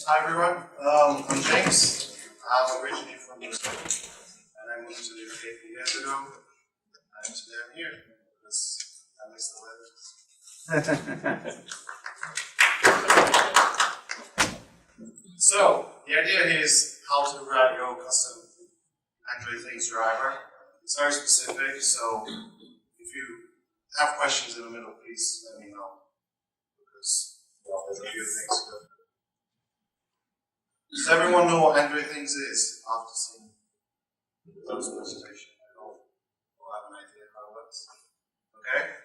Hi everyone, I'm James. I'm originally from New Zealand and I moved to the UK 3 years ago. And today I'm here because I miss the weather. So, the idea here is how to write your custom Android Things driver. It's very specific, so if you have questions in the middle, please let me know. Because there's a few things. Does everyone know what Android Things is after seeing those presentation? Or have an idea how it works? Okay?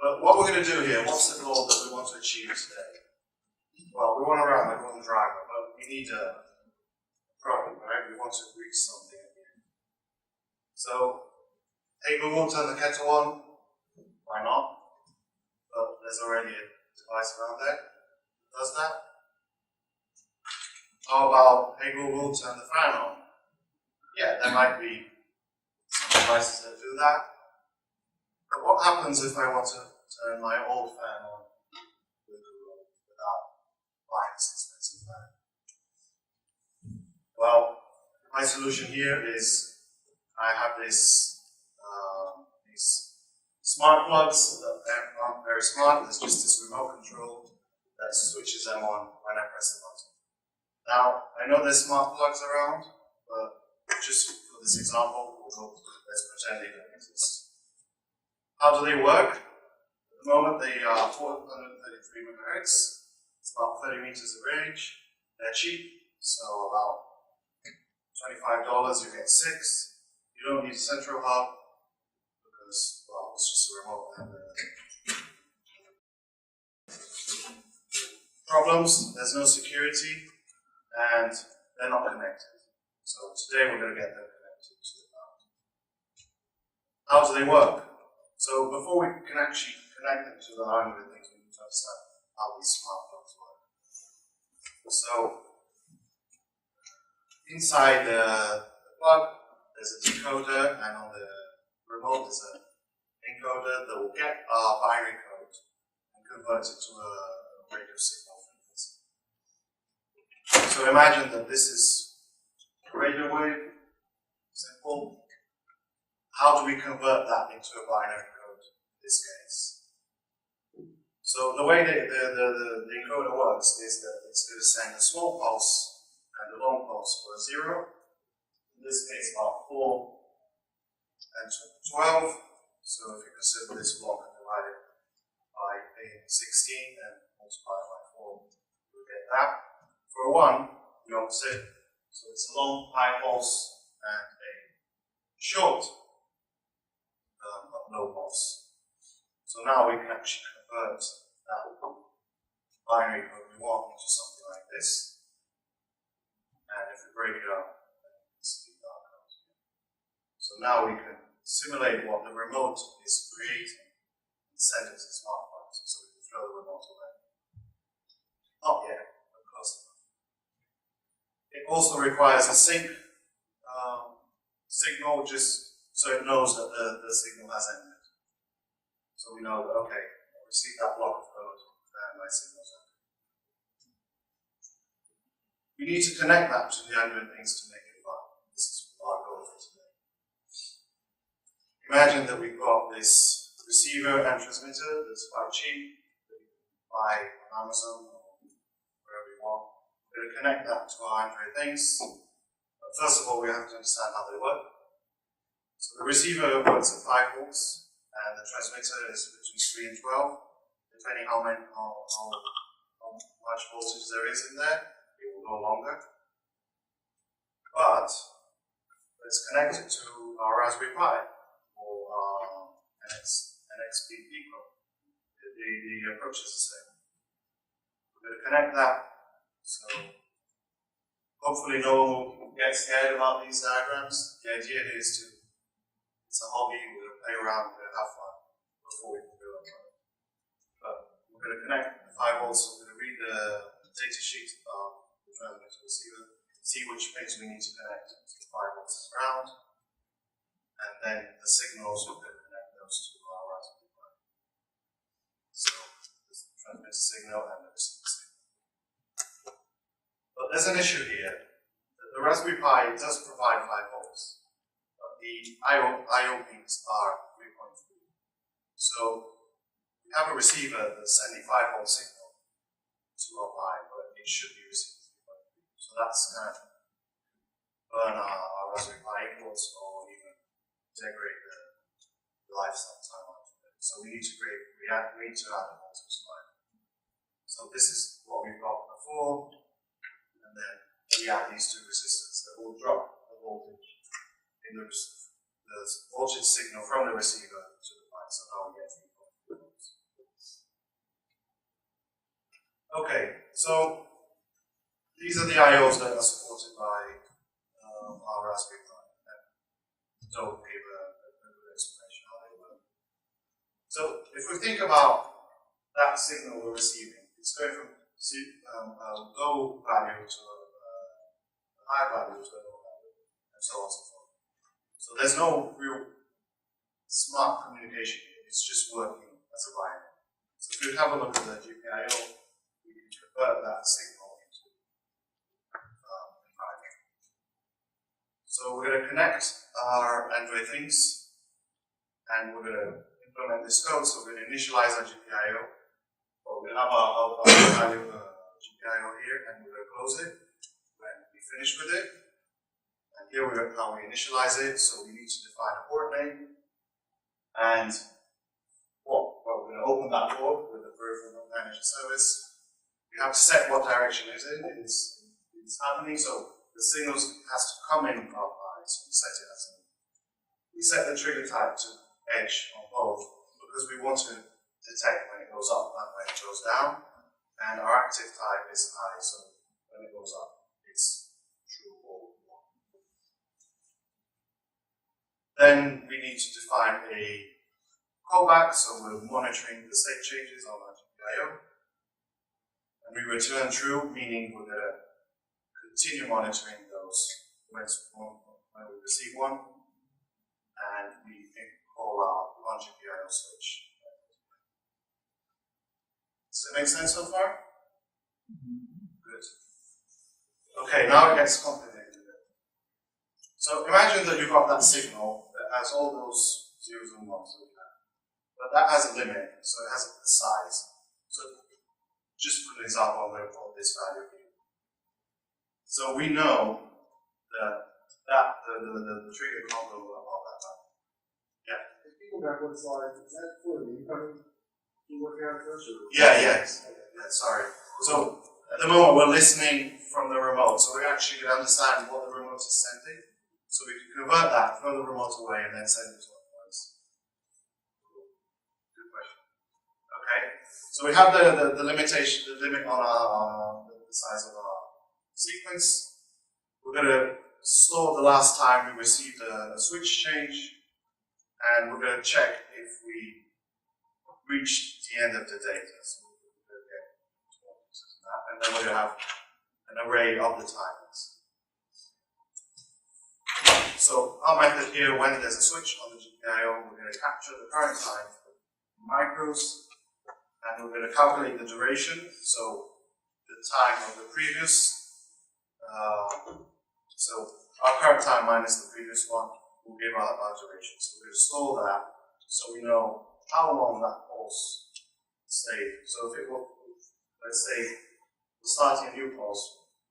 But what we're going to do here, what's the goal that we want to achieve today? Well, we want to run like one driver, but we need a problem, right? We want to reach something at the end. So, hey Google, turn the kettle on. Why not? But there's already a device around there that does that. How about, hey Google, turn the fan on? Yeah, there might be some devices that do that. But what happens if I want to turn my old fan on without buying this expensive fan? Well, my solution here is I have these smart plugs that aren't very smart. There's just this remote control that switches them on when I press the button. Now, I know there's smart plugs around, but just for this example, let's pretend they don't exist. How do they work? At the moment, they are 433 megahertz. It's about 30 meters of range. They're cheap, so about $25 you get 6. You don't need a central hub because, well, it's just a remote and problems. There's no security. And they're not connected. So today we're going to get them connected to the cloud. How do they work? So before we can actually connect them to the Arduino things, we need to understand how these smart plugs work. So inside the plug, there's a decoder, and on the remote there's an encoder that will get our binary code and convert it to a radio signal. So imagine that this is a radio wave, simple. How do we convert that into a binary code in this case? So the way the encoder works is that it's going to send a small pulse and a long pulse for a 0. In this case, about 4 and 12. So if you consider this block and divide it by 16 and multiply it by 4, you'll get that. For a 1, the opposite. So it's a long high pulse and a short but low pulse. So now we can actually convert that binary code we want into something like this. And if we break it up, then we can see that code. So now we can simulate what the remote is creating and send it to smart plugs. So we can throw the remote away. Not yet. It also requires a sync signal just so it knows that the signal has ended. So we know that, okay, I received that block of code and my signal's ended. We need to connect that to the Android things to make it fun. This is our goal for today. Imagine that we've got this receiver and transmitter that's quite cheap, that you can buy on Amazon or wherever you want. We're going to connect that to our Android things. But first of all, we have to understand how they work. So the receiver works at 5 volts, and the transmitter is between 3 and 12. Depending how much voltage there is in there, it will go longer. But let's connect it to our Raspberry Pi or our NXP Pico. The approach is the same. We're going to connect that. So hopefully no one will get scared about these diagrams. The idea is it's a hobby, we're going to play around, we're going to have fun before we can build on it. But we're going to connect the 5 volts, we're going to read the data sheet of the transmitter receiver, see which pins we need to connect to the 5 volts is ground, and then the signals, we're going to connect those to our Raspberry Pi. So this is the transmitter signal and the receiver signal. there's an issue here. The Raspberry Pi does provide 5 volts, but the I/O pins are 3.3. So we have a receiver that's sending 5 volt signal to our Pi, but it should be receiving 3.3. So that's kind of burn our Raspberry Pi inputs or even degrade the lifetime time of it. So we need to add a voltage spike. So this is what we've got before, and then we add these two resistors that will drop the voltage in the voltage signal from the receiver to the Pi. So now we get 3.3 volts. Okay, so these are the I/Os that are supported by our Raspberry Pi. Don't give a good explanation how they work. So if we think about that signal we're receiving, it's going from a low value to a high value to a low value, and so on and so forth. So there's no real smart communication here, it's just working as a binary. So if we have a look at the GPIO, we can convert that signal into binary. So we're going to connect our Android things, and we're going to implement this code. So we're going to initialize our GPIO. Well, we're going to have our value GPIO here, and we're going to close it when we finish with it. And here we're how we initialize it. So we need to define a port name, and well, we're going to open that port with the peripheral manager service. We have to set what direction it's happening. So the signals has to come in our Pi, so we set it as we set the trigger type to edge on both because we want to detect when it goes up and when it goes down, and our active type is high, so when it goes up, it's true or 1. Then we need to define a callback, so we're monitoring the state changes on our GPIO, and we return true, meaning we're going to continue monitoring those when we receive one, and we can call our GPIO switch. Does that make sense so far? Good. Okay, now it gets complicated. So imagine that you've got that signal that has all those zeros and ones that we have, but that has a limit, so it has a size. So just for an example, I'm going to put this value here. So we know that the trigger can't go above that value. Yeah. If people back one slide, is that for the incoming keyword count first? Yeah, sorry. So at the moment we're listening from the remote, so we actually can understand what the remote is sending. So we can convert that, throw the remote away, and then send it to our device. Good question. Okay. So we have the limitation, the limit on the size of our sequence. We're going to store the last time we received a switch change, and we're going to check if we reached the end of the data. So we're going to get that, and then we're going to have an array of the timings. So our method here, when there's a switch on the GPIO, we're going to capture the current time for micros, and we're going to calculate the duration, so the time of the previous. So our current time minus the previous one will give our duration. So we're going to store that so we know how long that pulse stayed. So if it will, let's say, we're starting a new pulse,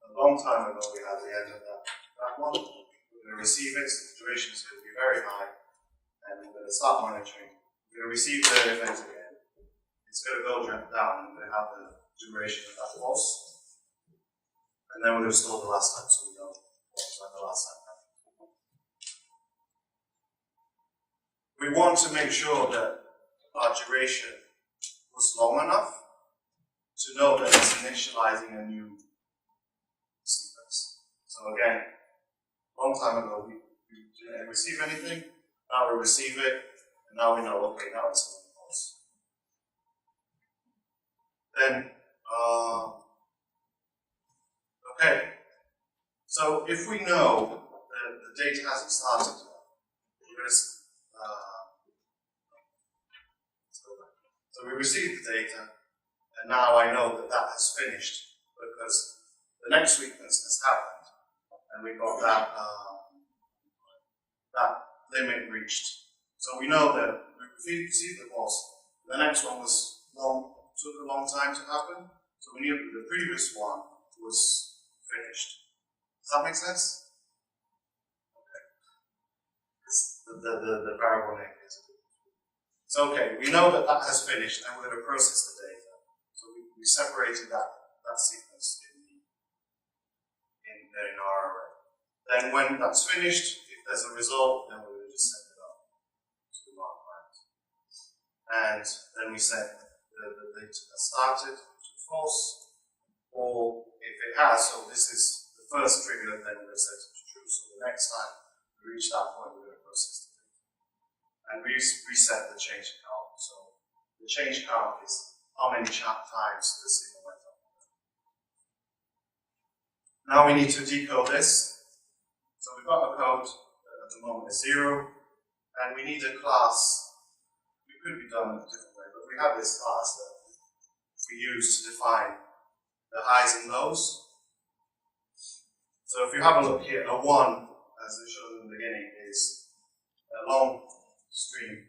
a long time ago we had the end of that one. We're going to receive it, so the duration is going to be very high, and we're going to start monitoring. We're going to receive the event again. It's going to go down, and we're going to have the duration of that pulse. And then we're going to store the last time, so we know what the last time happened. We want to make sure that our duration was long enough to know that it's initializing a new sequence. So again, a long time ago we didn't receive anything, now we receive it, and now we know, okay, now it's a new pulse. Then, okay, so if we know that the data hasn't started yet, we're going to, so we received the data, and now I know that that has finished because the next sequence has happened, and we got that that limit reached. So we know that we received the pulse. The next one took a long time to happen, so we knew the previous one was finished. Does that make sense? Okay. The variable name is. So okay, we know that that has finished, and we're going to process the data. So we separated that sequence in our array. Then when that's finished, if there's a result, then we will just send it up to our client. And then we set the data that started to false, or if it has, so this is the first trigger, then we'll set it to true. So the next time we reach that point, we're going to process the data. And we reset the change count. So the change count is how many times the signal went up. Now we need to decode this. So we've got a code that at the moment is 0, and we need a class. It could be done in a different way, but we have this class that we use to define the highs and lows. So if you have a look here, a 1, as I showed in the beginning, is a long string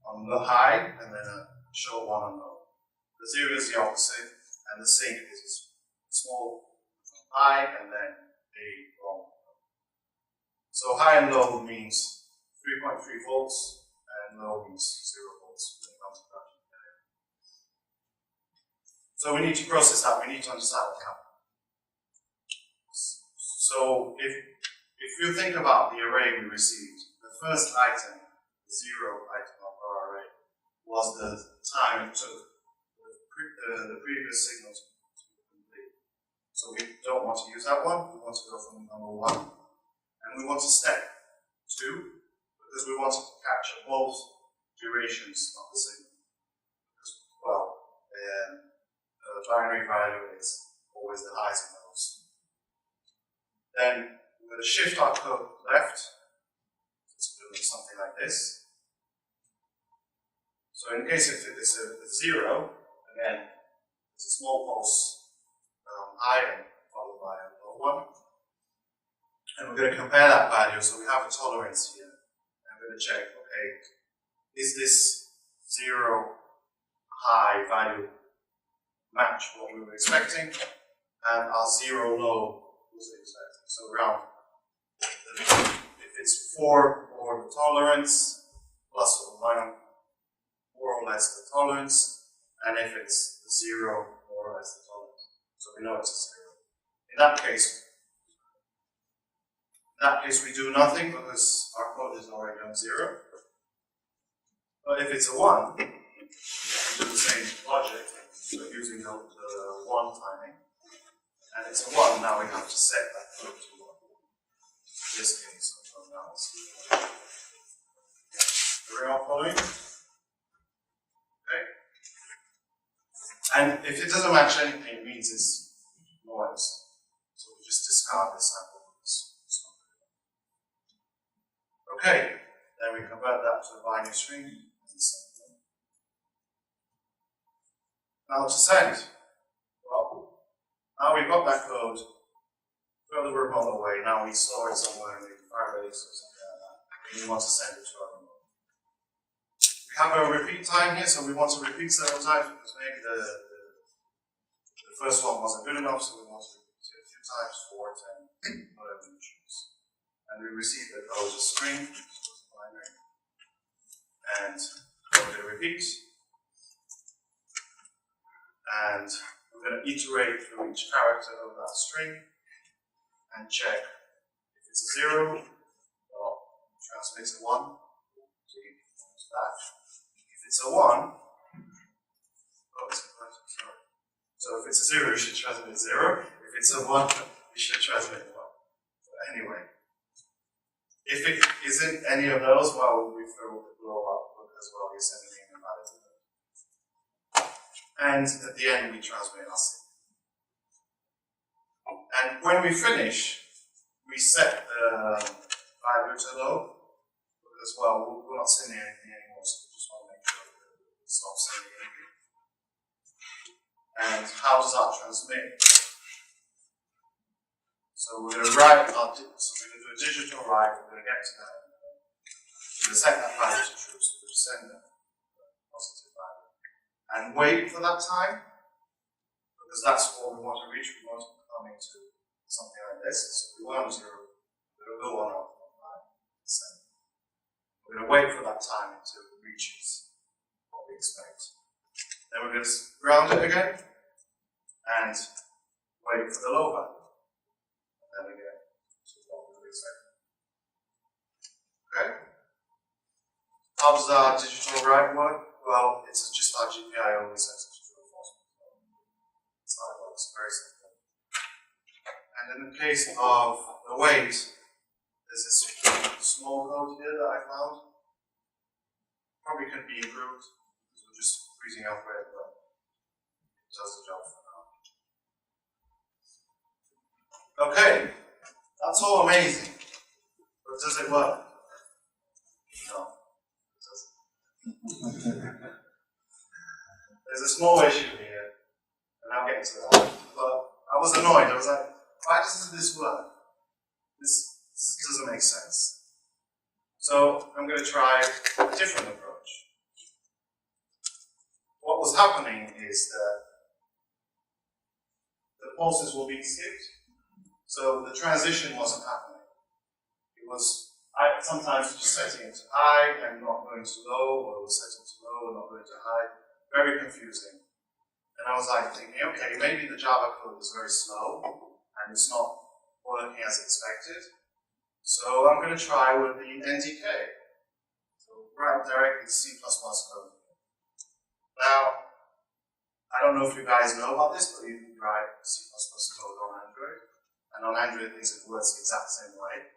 on the high, and then a short one on low. The 0 is the opposite, and the sync is a small high, and then a long. So high and low means 3.3 volts, and low means 0 volts when it comes to that. So we need to process that, we need to understand what happened. So if you think about the array we received, the first item, the 0 item of our array, was the time it took the previous signal to complete. So we don't want to use that one, we want to go from number 1. And we want to step 2, because we want to capture both durations of the signal. Because, well, the binary value is always the highs and lows. Then we're going to shift our code left. Let's do something like this. So in case if it's a 0, again, it's a small pulse high and followed by a low one. And we're going to compare that value, so we have a tolerance here. And we're going to check, okay, is this 0 high value match what we were expecting, and our 0 low was expecting. So around, if it's 4 or the tolerance, plus or minus, more or less the tolerance, and if it's the 0, more or less the tolerance. So we know it's a 0. In that case we do nothing because our code is already on 0. But if it's a 1, we do the same logic, so using the 1 timing. And it's a 1, now we have to set that code to 1. In this case, so now it's are we all following? Okay. And if it doesn't match anything, it means it's noise. So we just discard this sample. Okay, then we convert that to a binary string and send it. Now to send. Well, now we've got that code further remote away. Now we store it somewhere in Firebase or something like that. And we want to send it to our remote. We have a repeat time here, so we want to repeat several times because maybe the first one wasn't good enough, so we want to repeat it a few times, 4, 10, whatever you choose. And we receive the code as a string, binary, and we're going to repeat. And we're going to iterate through each character of that string and check if it's a 0, well, transmit a 1 to that. If it's a 1, oh, sorry. So if it's a 0, you should transmit 0. If it's a 1, you should transmit 1. But anyway. If it isn't any of those, well, we throw the blow up as well, we send an invalid to them. And at the end, we transmit our signal. And when we finish, we set the value to low, because, well, we're not sending anything anymore, so we just want to make sure that it stops sending anything. And how does that transmit? So we're going to write our, so we're going to do a digital write, we're going to get to that. We're going to set that value to true, so we're going to send a positive value. And wait for that time, because that's what we want to reach. We want to come into something like this. So we want to go on up. We're going to wait for that time until it reaches what we expect. Then we're going to ground it again and wait for the low value. And then again to what we expect. Okay? How does our digital write work? Well, it's just our GPIO we set it to true or false. That's how it works, very simple. And in the case of the wait, there's this small code here that I found. Probably could be improved because we're just freezing out where it does the job for now. Okay, that's all amazing. But does it work? No, it doesn't. There's a small issue here, and I'll get to that. But I was annoyed. I was like, why doesn't this work? This doesn't make sense. So I'm going to try a different approach. What was happening is that the pulses were being skipped. So the transition wasn't happening. It was sometimes just setting it to high and not going to low, or it was setting to low and not going to high. Very confusing. And I was like thinking, okay, maybe the Java code is very slow and it's not working as expected. So I'm going to try with the NDK. So write directly C++ code. Now, I don't know if you guys know about this, but you can write C++ code on Android. And on Android, things work the exact same way.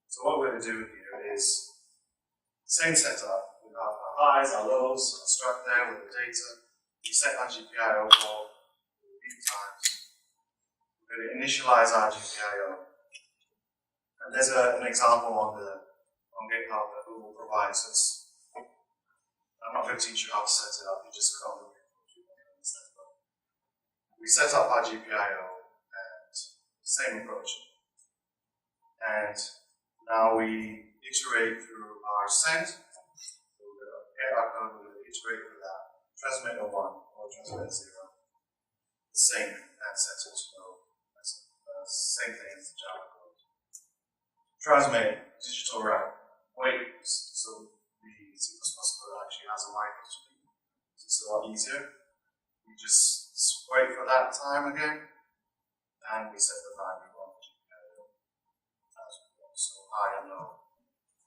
So what we're going to do here is same setup. We have our highs, our lows, our struct there with the data. We set our GPIO for repeat times. We're going to initialize our GPIO. And there's an example on GitHub that Google provides. So I'm not going to teach you how to set it up. You just can't look at it. We set up our GPIO and same approach. And now we iterate through our send. So we're going to get our code, we're going to iterate through that. Transmit a 1 or transmit a 0. The same and set it to 0. Same thing as the Java code. Transmit, digital write, wait, so the C++ code actually has a micro speed. So it's a lot easier. We just wait for that time again, and we set the value on the GPIO as we want. So high and low.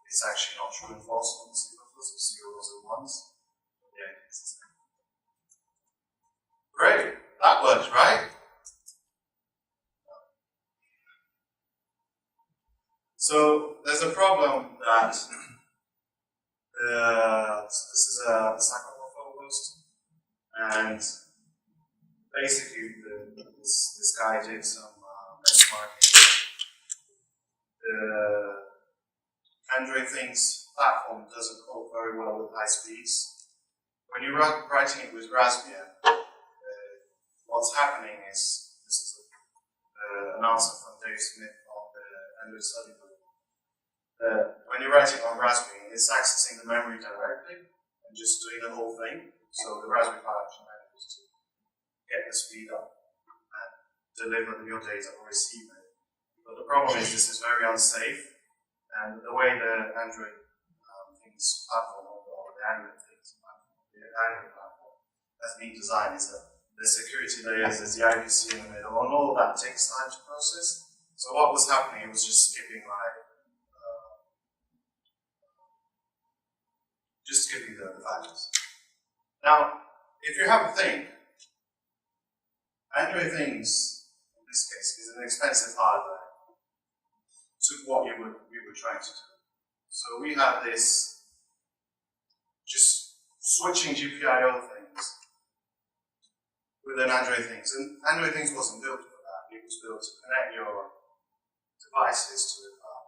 It's actually not true and false on the C++, it's zeros and ones. Yeah, it's the same. Great, that works, right? So there's a problem that this is a Stack-Overflow post, and basically this guy did some benchmarking. The Android Things platform doesn't cope very well with high speeds. When you're writing it with Raspbian, what's happening is, this is an answer from Dave Smith on the Android study group. When you're writing on Raspberry, it's accessing the memory directly and just doing the whole thing. So the Raspberry Pi actually manages to get the speed up and deliver your data or receive it. But the problem is this is very unsafe, and the way the Android Things platform, or the Android Things platform, the Android platform has been designed is that the security layers, there's the IPC in the middle, and all of that takes time to process. So what was happening, it was just skipping the values. Now, if you have a thing, Android Things, in this case, is an expensive hardware to what we were trying to do. So we had this just switching GPIO things with an Android Things. And Android Things wasn't built for that. It was built to connect your devices to the cloud.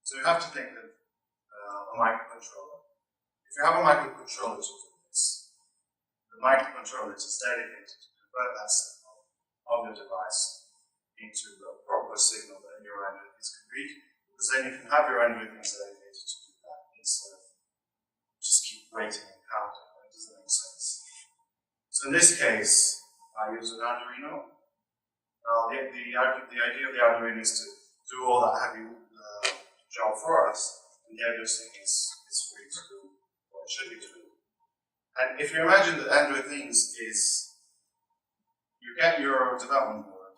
So you have to think of a microcontroller. If you have a microcontroller to do this, the microcontroller is dedicated to convert that signal of your device into a proper proper signal that your Android things can read, because then you can have your Android things dedicated to do that instead of just keep waiting and counting. That doesn't make sense. So in this case, I use an Arduino. Now, the idea of the Arduino is to do all that heavy job for us, and the Android thing is free to do what it should be doing. And if you imagine that Android things is, you get your development board,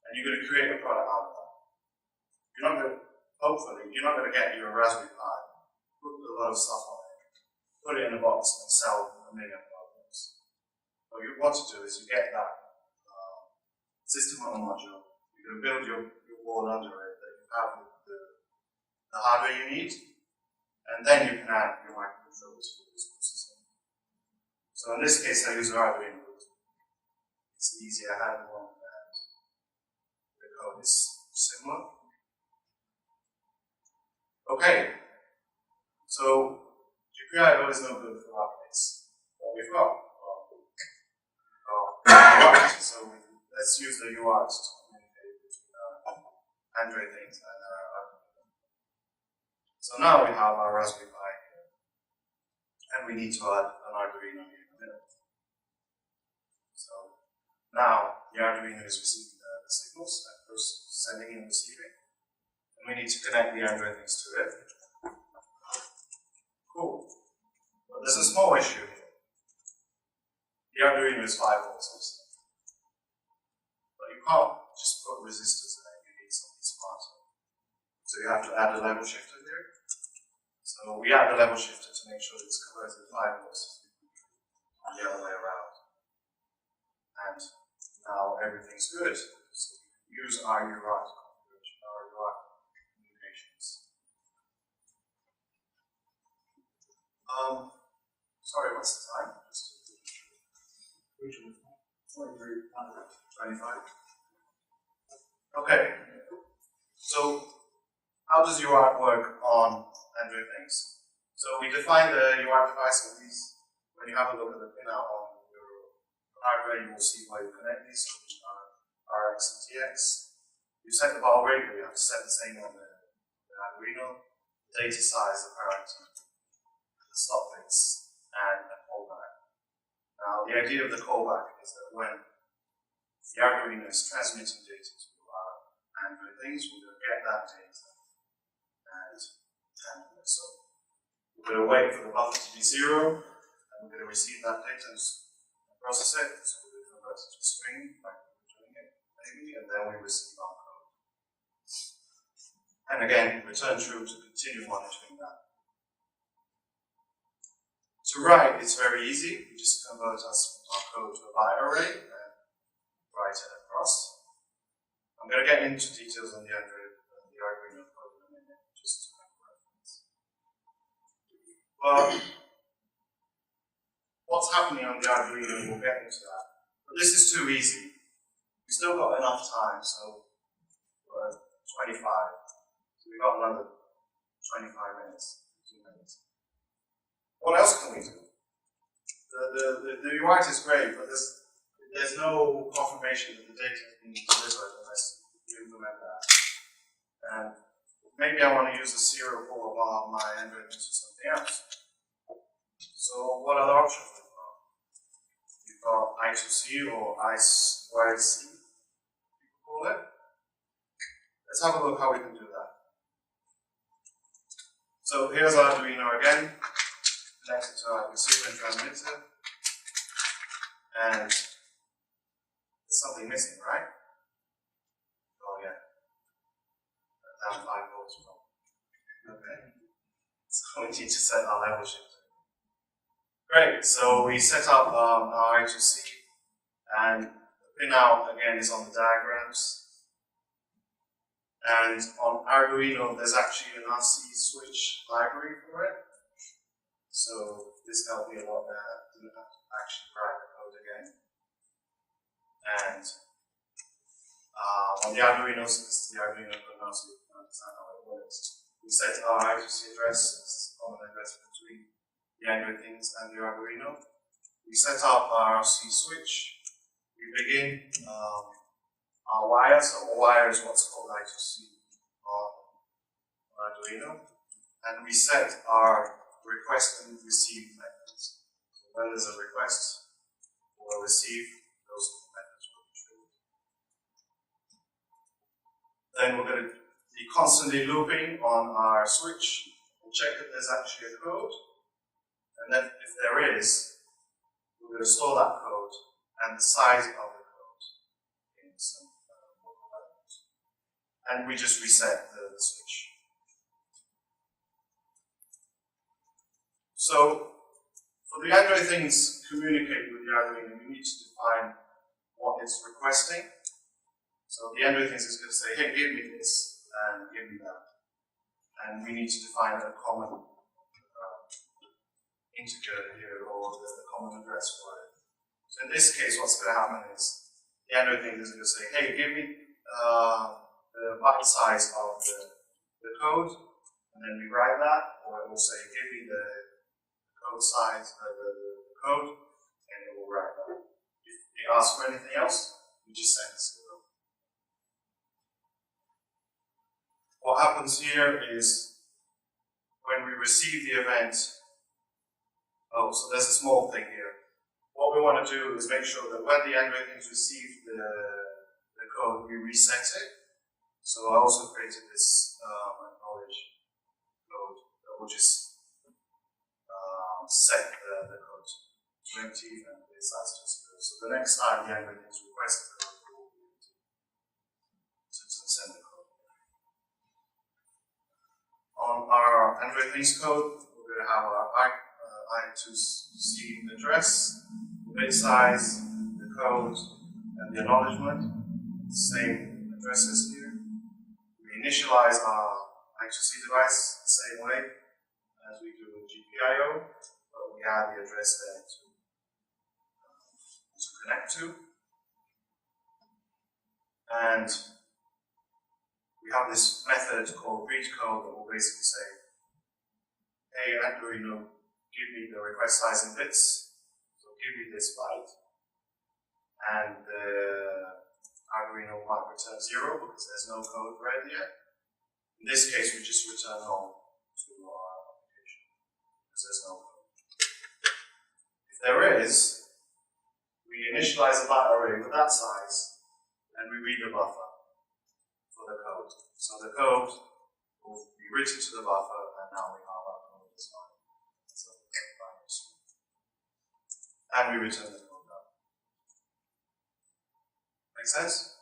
and you're going to create a product out of that. You're not going to, hopefully, you're not going to get your Raspberry Pi, put a lot of stuff on it, put it in a box, and sell a million products. What you want to do is you get that system on a module, you're going to build your board under it, that you have the hardware you need, and then you can add your microcontrollers for this processing. So in this case, I use an Arduino. It's easy, I have one, and the code is similar. Okay, so GPIO is no good for our case. What we've got? UART. So let's use the UART to communicate between our Android things and our Arduino. So now we have our Raspberry Pi here, and we need to add an Arduino here in the middle. So now the Arduino is receiving the signals, and first sending and receiving, and we need to connect the Android things to it. Cool. But there's a small issue here. The Arduino is 5 volts, but you can't just put resistors in it, you need something smarter. So you have to add a level shifter here. So we add the level shifter to make sure it's converted 5 volts and the other way around. And now everything's good. So we can use our UART configuration, our UART communications. Sorry, what's the time? Just 25. Okay. So how does UART work on Android things? So we define the UART device of these. When you have a look at the pinout on your hardware, you will see where you connect these, which are RX and TX. You set the baud rate, but you have to set the same on the Arduino. The data size, the parity, the stop bits, and the callback. Now, the idea of the callback is that when the Arduino is transmitting data to our Android things, we're going to get that data and handle it. So we're going to wait for the buffer to be 0, and we're going to receive that data and process it. So we're going to convert it to a string, like we're doing it, maybe, and then we receive our code. And again, return true to continue monitoring that. To write, it's very easy. We just convert our code to a byte array and write it across. I'm going to get into details on the Arduino code in a minute, just to make reference. But what's happening on the Arduino, we'll get into that. But this is too easy. We've still got enough time, so we're 25. So we've got another 25 minutes, 15 minutes. What else can we do? The UART is great, but there's no confirmation that the data is being delivered unless you implement that. And maybe I want to use a serial port while my Android into something else. So what other options we've got? You've got I2C or I2C, you can call it. Let's have a look how we can do that. So here's Arduino again. Connected to our receiver and transmitter, and there's something missing, right? Oh yeah, down 5 volts from. Okay, so we need to set our level shifter. Great, so we set up our I2C, and the pinout again is on the diagrams. And on Arduino, there's actually an RCSwitch library for it. So this helped me a lot there. I didn't have to actually write the code again. And on the Arduino, so this is the Arduino code now, so you can understand how it works. We set our I2C address, this is the common address between the Android things and the Arduino. We set up our RCSwitch. We begin our wire. So a wire is what's called I2C on Arduino. And we set our request and receive methods. So when there's a request or a receive, those methods will be true. Then we're going to be constantly looping on our switch and check that there's actually a code. And then if there is, we're going to store that code and the size of the code in some local values. And we just reset the switch. So, for the Android things communicate with the Arduino, we need to define what it's requesting. So the Android things is going to say, hey, give me this, and give me that. And we need to define a common integer here, or the common address for it. So in this case, what's going to happen is, the Android thing is going to say, hey, give me the byte size of the code, and then we write that, or it will say, give me the code size, the code, and it will write that. If it asks for anything else, we just send 0. What happens here is, when we receive the event, oh, so there's a small thing here. What we want to do is make sure that when the Android things receive the code, we reset it. So I also created this acknowledge code that will just set the code to empty and the size to 0. So the next time the Android things request the code, it will be able to send the code. On our Android things code, we're going to have our I2C address, the bit size, the code, and the acknowledgement. Same addresses here. We initialize our I2C device the same way as we do with GPIO, but we add the address there to connect to. And we have this method called readCode that will basically say, hey, Arduino, give me the request size in bits, so give me this byte. And the Arduino might return 0 because there's no code read yet. In this case, we just return null to our application because there's no code. If there is, we initialize a byte array with that size, and we read the buffer for the code. So the code will be written to the buffer, and now we have our code as well. So and we return the code now. Make sense?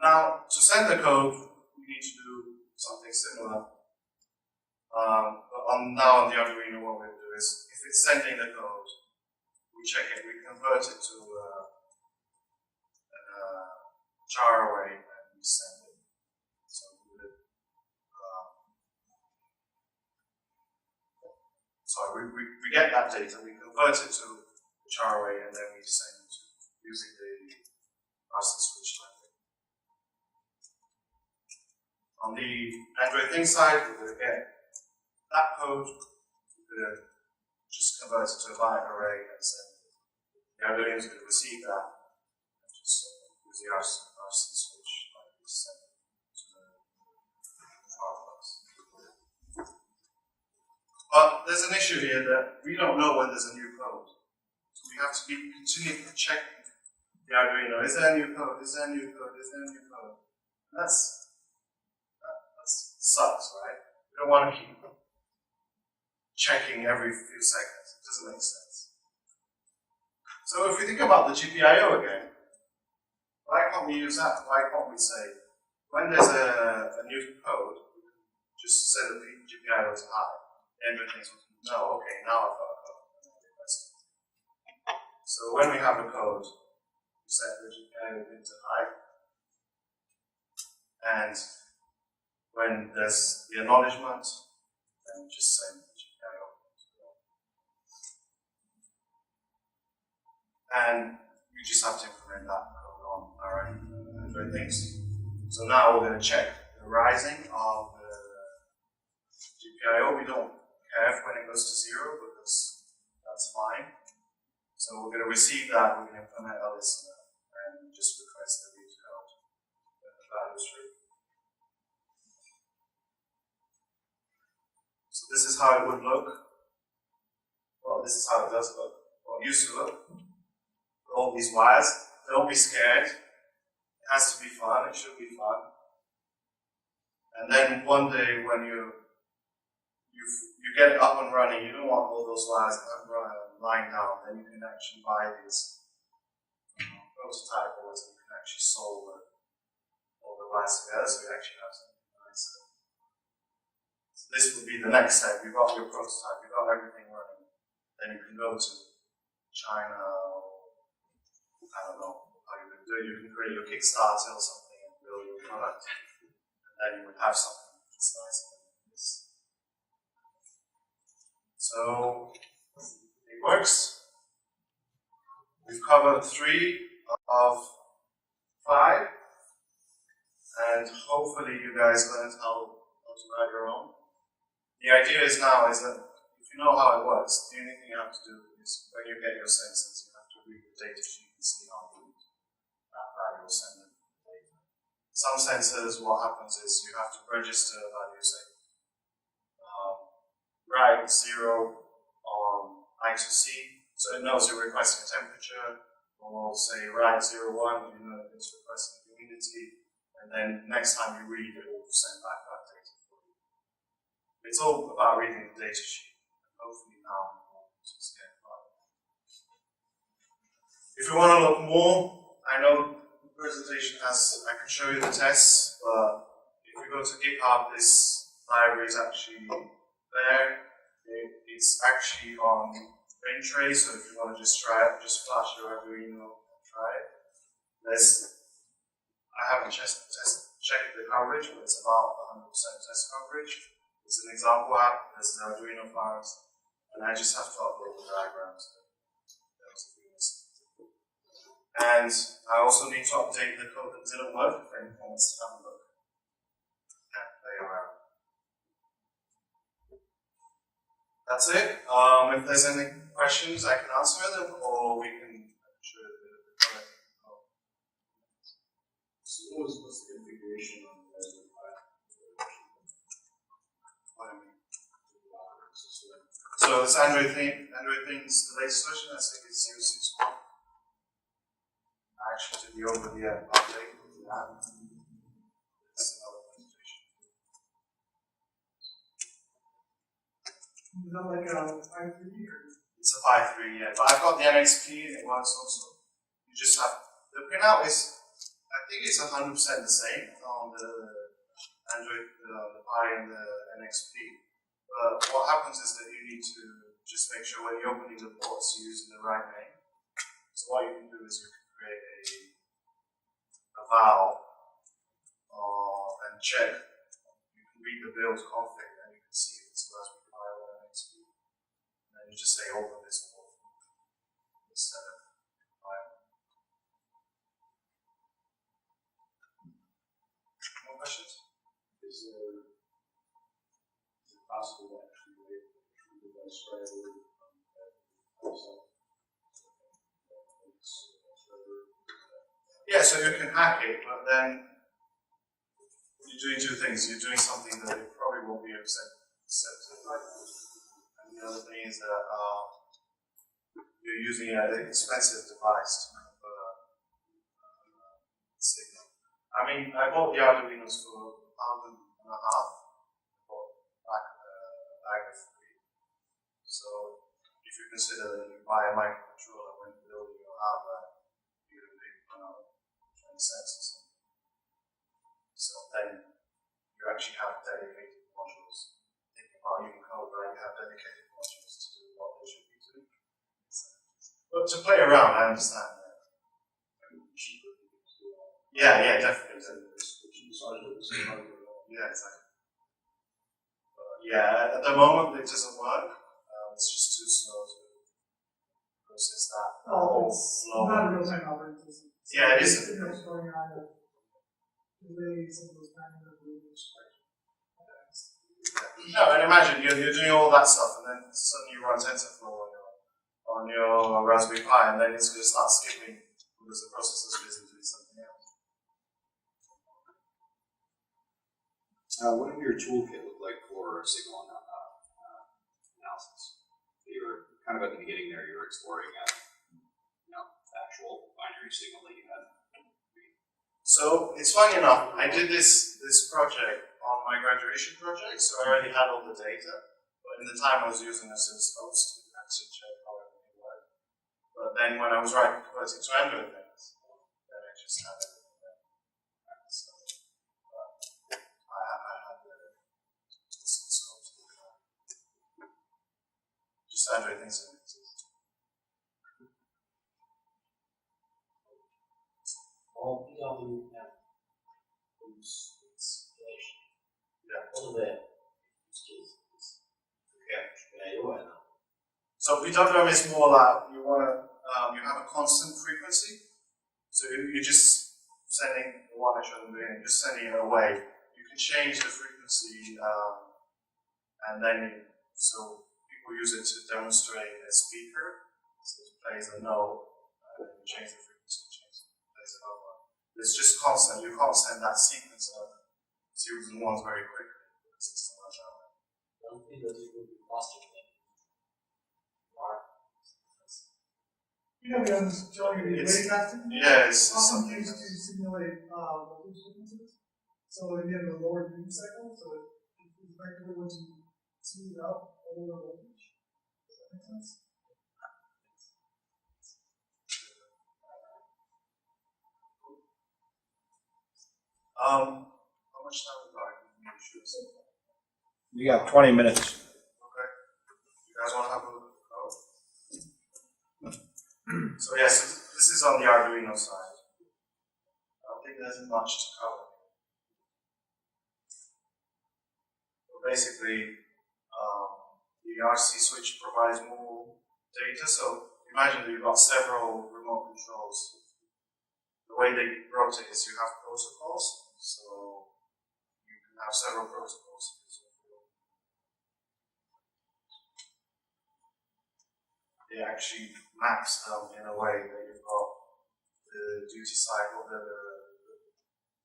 Now, to send the code, we need to do something similar. But now on the Arduino, what we'll do is, if it's sending the code, we check it, we convert it to char array, and we send it. So we get that data, we convert it to the char array, and then we send it using the RCSwitch library. On the Android thing side, we're going to get that code, we're going to just convert it to a byte array and send it. The Arduino is going to receive that and just use the RCSwitch library to send it to the power bus. But there's an issue here that we don't know when there's a new code. So we have to be continually checking the Arduino. Is there a new code? Is there a new code? Is there a new code? That sucks, right? We don't want to keep checking every few seconds. It doesn't make sense. So if we think about the GPIO again, why can't we use that? Why can't we say, when there's a new code, just set the GPIO to high, and everything will know, okay, now I've got a code. So when we have a code, we set the GPIO into high, and when there's the acknowledgement, then we just send the GPIO. And we just have to implement that code on our Android things. So now we're going to check the rising of the GPIO. We don't care when it goes to 0 because that's fine. So we're going to receive that, we're going to implement a listener, and just request the root code when the value is true. So this is how it would look. Well, this is how it does look. Well, it used to look. All these wires. Don't be scared. It has to be fun. It should be fun. And then one day when you get it up and running, you don't want all those wires lying down. Then you can actually buy these prototype boards and you can actually solder all the wires together, so you actually have something nicer. So this would be the next step. You've got your prototype, you've got everything running. Then you can go to China, or I don't know how you can do it. You can create your Kickstarter or something and build your product. And then you would have something that's nice like this. So it works. We've covered 3 of 5, and hopefully you guys learned how to write your own. The idea is now is that if you know how it works, the only thing you have to do is when you get your sensors, you have to read the data sheet and see how you that value will send them data. Some sensors, what happens is you have to register a value, say, write 0 on I to C, so it knows you're requesting a temperature, or say write 01, you know it's requesting humidity, and then next time you read it will send back that data for you. It's all about reading the data sheet, and hopefully now we won't just get about it. If you want to look more, I know the presentation has, I can show you the tests, but if you go to GitHub, this library is actually there. It's actually on bin tray, so if you want to just try it, just flash your Arduino and try it. I haven't checked the coverage, but it's about 100% test coverage. It's an example app, there's an Arduino files, and I just have to upload the diagrams. And I also need to update the code that didn't work if anyone wants to have a look and play around. That's it. If there's any questions, I can answer them, or we can show a bit of the code. So what's the configuration on the What do you mean? So it's Android things, the latest version, I think it's 0.6.1. I actually did the over-the-air update of the app. That's another presentation. Is that like a 5.3 or? It's a 5.3, yeah, but I've got the NXP and it works also. You just have, the pinout is, I think it's 100% the same on the Android, the Pi and the NXP. But what happens is that you need to just make sure when you're opening the ports, you're using the right name. So what you can do is you can create a val and check. You can read the build config and you can see if it's Raspberry Pi or NXP. And then you just say open this port instead of Pi. More questions? Is it possible to actually wait for the device right away from that? Yeah, so you can hack it, but then you're doing 2 things. You're doing something that it probably won't be accepted. And the other thing is that you're using an expensive device to convert a signal. I mean, I bought the Arduinos for £1.50. I bought back of 3. So if you consider that you buy a microcontroller when building your hardware, you're going to pay cents or something. So then you actually have dedicated modules. Thinking about using code, right? You have dedicated modules to do what they should be doing. But to play around, I understand that. Yeah, definitely. Yeah, exactly. Yeah, at the moment it doesn't work. It's just too slow to process that whole flow. Not a real time operating system. Yeah, it isn't. What's going on with some of those kind of No, and imagine you're doing all that stuff, and then suddenly you run TensorFlow on on your Raspberry Pi, and then it's going to start skipping because the processor's busy doing something else. What did your toolkit look like for signal analysis? You were kind of at the beginning there. You were exploring, the actual binary signal that you had. So it's funny enough. I did this project on my graduation project, so I already had all the data. But in the time I was using oscilloscopes to actually check how everything worked. But then when I was converting to Android things, then I just had everything there. So I had the oscilloscopes. Just Android things that exist. All PWM installation. Yeah. All of that use cases. Yeah. So PWM is more like you have a constant frequency. So you're just sending the one I showed in the beginning, just sending it away. You can change the frequency, and then so people use it to demonstrate a speaker. So it plays a note, and then you change the frequency, plays another one. It's just constant. You can't send that sequence of zeros and ones very quickly because it's not much out. Don't think that it will be faster than I was showing you the raycasting. Yeah, it's often something. used to simulate voltage differences. So you have a lower duty cycle, so it's effectively when you smooth out a lower voltage. Does that make sense? How much time we got? You got 20 minutes. Okay. You guys want to have a look? So yes, this is on the Arduino side. I don't think there's much to cover. But basically, the RCSwitch provides more data. So imagine that you've got several remote controls. The way they rotate is you have protocols. So you can have several protocols. It actually maps them in a way that you've got the duty cycle, the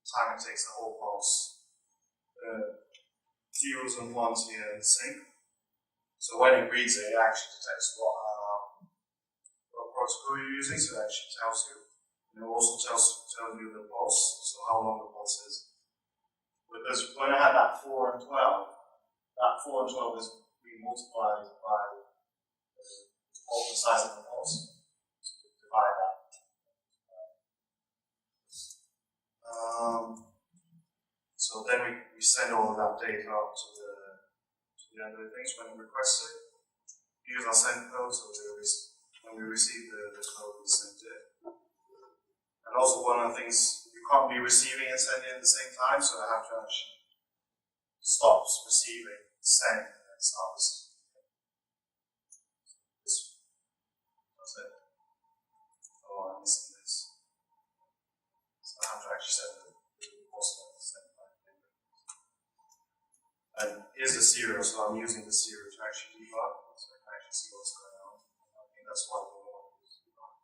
time it takes the whole pulse, zeros and ones here in sync. So when it reads it, it actually detects what protocol you're using, so it actually tells you. And it also tells you the pulse, so how long the pulse is. Because when I had that 4 and 12, that 4 and 12 is being multiplied by the size of the pulse to divide that. So then we send all of that data up to the end of the things when we request it. We use our send code, so when we receive the code, we send it. And also one of the things, you can't be receiving and sending at the same time, so I have to actually stop receiving, send, and then start receiving. Oh, I'm missing this. So I have to actually set the post at the same time. And here's the serial, so I'm using the serial to actually debug, so I can actually see what's going on. I think that's why we want to use debug.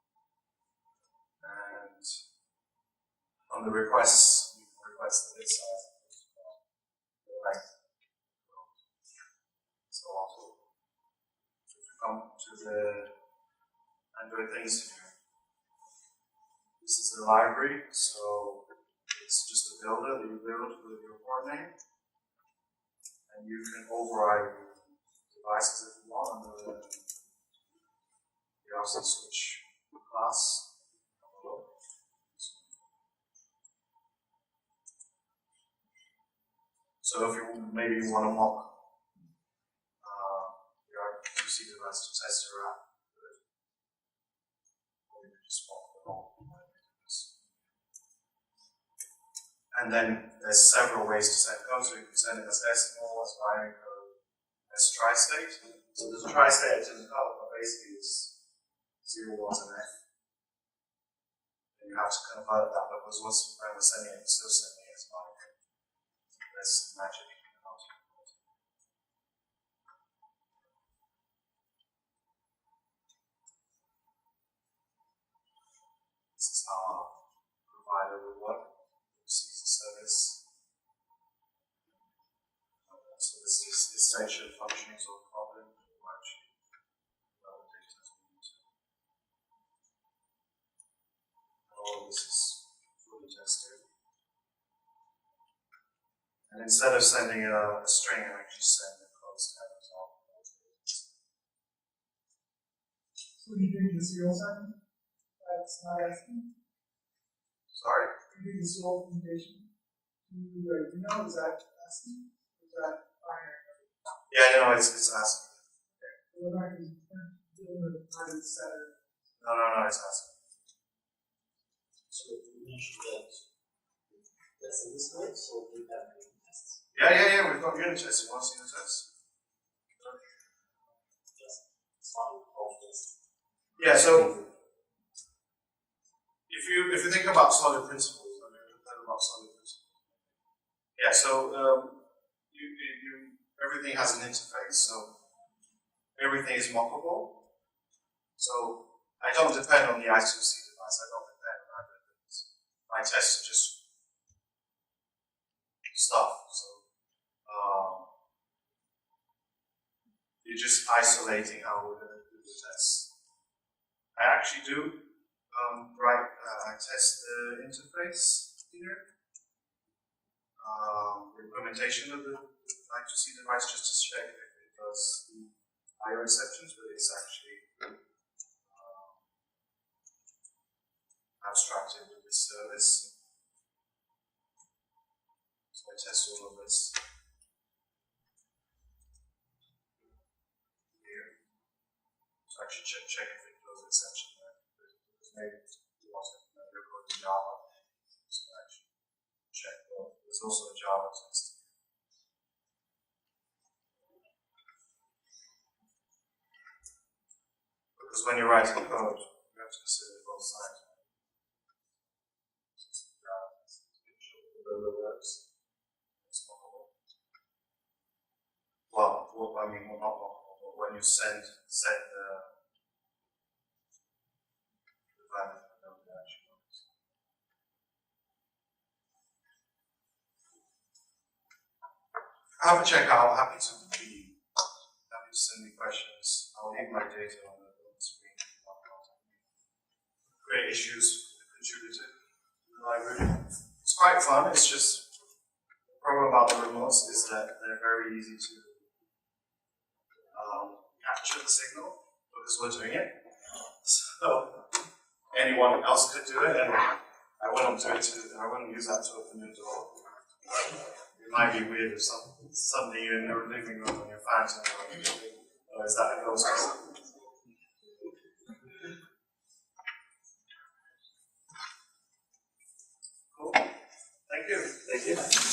And on the requests, you can request the bit size, the length. So also, if you come to the Android things, this is the library, so it's just a builder that you build with your port name. And you can override devices if you want under the RCSwitch class. So if maybe you want to mock your RC device to test your app, or you can just mock the whole. And then there's several ways to send code. So you can send it as decimal, as binary code, as tri-state. So there's a tri-state to the code, but basically it's 0, 1, and F. And you have to convert that, because once when we're sending it, we're still sending it as binary. There's magic in how to convert it. provider would work, receives the service. So this section functions on Coggan, or actually data as we need to. All this is fully tested. And instead of sending a string, I actually send a closed capital. So you're doing the serial sign? That's not asking? Sorry? You're doing the serial implementation? Do you know, is that asking? Is that binary? Yeah, it's asking. So we're not dealing with private setter. No, it's asking. So you mentioned that that's in this way, so we have unit tests. Yeah, we've got unit tests. You want to see unit tests? Just fine of this. Yeah, so if you think about solid principles, Yeah, so everything has an interface, so everything is mockable. So I don't depend on the I2C device, I don't depend on algorithms. My tests are just stuff. So you're just isolating how we're going to do the tests. I actually do I test the interface here. The implementation of the I2C device just to check if it does the IO exceptions, but it's actually abstracted with this service. So I test all of this here. So actually check if it does exception there. Because maybe you want to know your code in Java. So actually check both. There's also a Java test. Because when you're writing code, you have to consider both sides. Well, I mean, not mockable, but when you set the value of the node that actually works. Have a check out. Happy to send me questions. I'll leave my data on the screen. Great issues contributed to the library. It's quite fun. It's just the problem about the remotes is that they're very easy to capture the signal because we're doing it. So anyone else could do it, and I wouldn't do it. I wouldn't use that to open your door. It might be weird if suddenly you're in your living room and your phantom or is that a ghost or something? Cool. Thank you. Thank you.